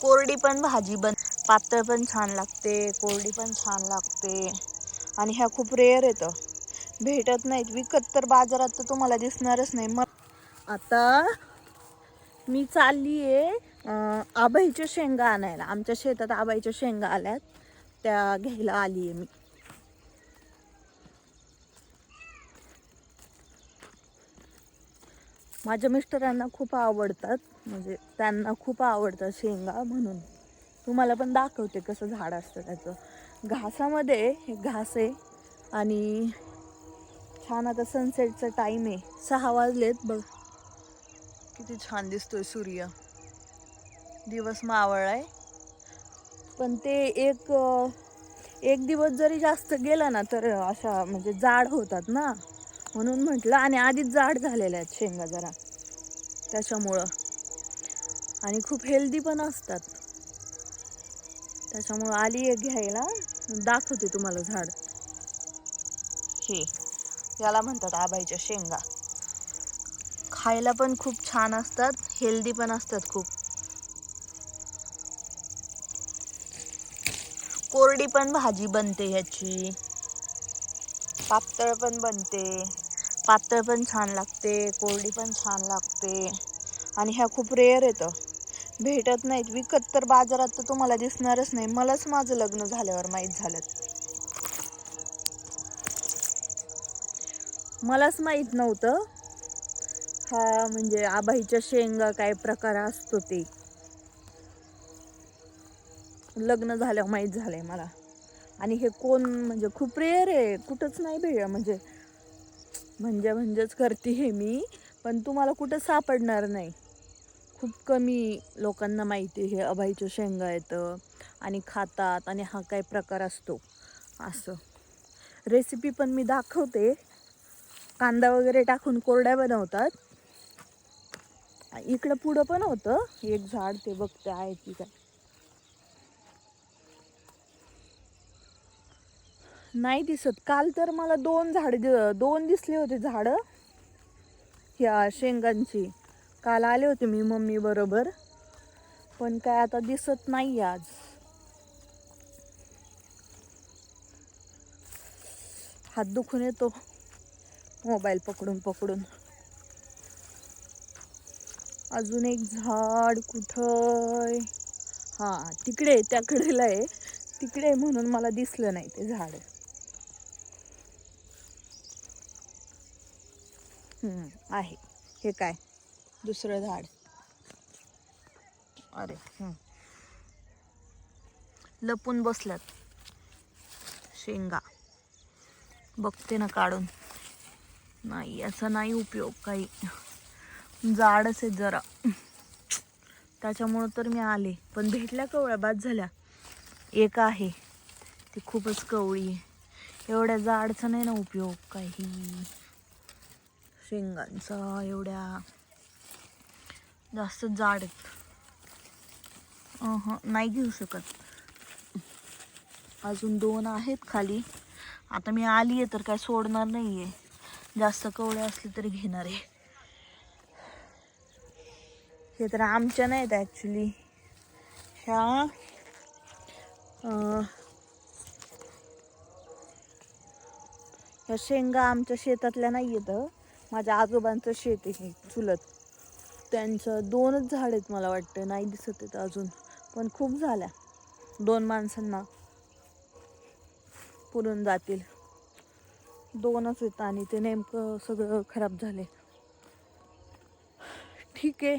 कोरडी पण भाजी पातळ पण छान लागते, कोरडी पण छान लागते. आणि ह्या खूप रेअर येतं, भेटत नाहीत विकत, तर बाजारात तर तुम्हाला दिसणारच नाही. आता मी चालली आहे आबाईच्या शेंगा आणायला. आमच्या शेतात आबाईच्या शेंगा आल्यात, त्या घ्यायला आली आहे मी. माझ्या मिस्टरांना खूप आवडतात, म्हणजे त्यांना खूप आवडतात शेंगा, म्हणून तुम्हाला पण दाखवते कसं झाड असतं त्याचं. घासामध्ये हे घास आहे आणि छान. आता सनसेटचा टाइम आहे, 6 वाजलेत बघ. किती छान दिसतोय सूर्य, दिवस मावळलाय. पण ते एक दिवस जरी जास्त गेला ना तर अशा म्हणजे जाड होतात ना, म्हणून म्हटलं. आणि आधीच जाड झालेल्या आहेत शेंगा जरा, त्याच्यामुळं. आणि खूप हेल्दी पण असतात, त्याच्यामुळं आली एक घ्यायला. दाखवते तुम्हाला झाड. हे याला म्हणतात आबाईच्या शेंगा. खायला पण खूप छान असतात, हेल्दी पण असतात खूप. कोरडी पण भाजी बनते ह्याची, पातळ पण बनते. पातळ पण छान लागते, कोरडी पण छान लागते. आणि ह्या खूप रेअर येतं, भेटत नाहीत विकत, तर बाजारात तर तुम्हाला दिसणारच नाही. मलाच माझं लग्न झाल्यावर माहीत झालं. मलाच माहीत नव्हतं हा म्हणजे आबाईच्या शेंगा काय प्रकार असतो ते. लग्न झाल्यावर माहीत झालंय मला. आणि हे कोण म्हणजे खूप रेअर आहे, कुठंच नाही म्हणजेच करते हे मी, पण तुम्हाला कुठं सापडणार नाही. खूप कमी लोकांना माहिती हे आबाईच्या शेंगा येतं आणि खातात, आणि हा काय प्रकार असतो असं. रेसिपी पण मी दाखवते. कांदा वगैरे टाकून कोरड्या बनवतात. इकडं पुढं पण होतं एक झाड, ते बघते आहे की काय. नाही दिसत. काल तर मला 2 दिसले होते झाड ह्या शेंगांची. काल आले होते मी मम्मी बरोबर, पण काय आता दिसत नाही आज. हात दुखून येतो मोबाईल पकडून पकडून. अजून एक झाड कुठं? हा तिकडे, त्या कडेला आहे तिकडे, म्हणून मला दिसलं नाही ते झाड. आहे हे काय दुसरं झाड. अरे लपून बसल्यात शेंगा. बघते ना काढून. नाही याचा नाही उपयोग काही, जाडच आहे जरा, त्याच्यामुळं तर मी आले. पण भेटल्या कवळ्या बाद झाल्या. एक आहे ती खूपच कवळी आहे. एवढ्या जाडचा नाही ना उपयोग काही शेंगांचा, एवढ्या जास्त जाड आहेत. नाही घेऊ शकत. अजून 2 आहेत खाली. आता मी आली आहे तर काय सोडणार नाही आहे, जास्त कवळे असले तरी घेणार आहे. हे तर आमच्या नाहीत ॲक्च्युली, ह्या शेंगा आमच्या शेतातल्या नाही येत. माझ्या आजोबांचं शेत आहे चुलत, त्यांचं 2च झाड आहेत मला वाटतं, नाही दिसत आहेत अजून. पण खूप झाल्या, 2 माणसांना पुरून जातील. 2च आहेत आणि ते नेमकं सगळं खराब झाले. ठीक आहे.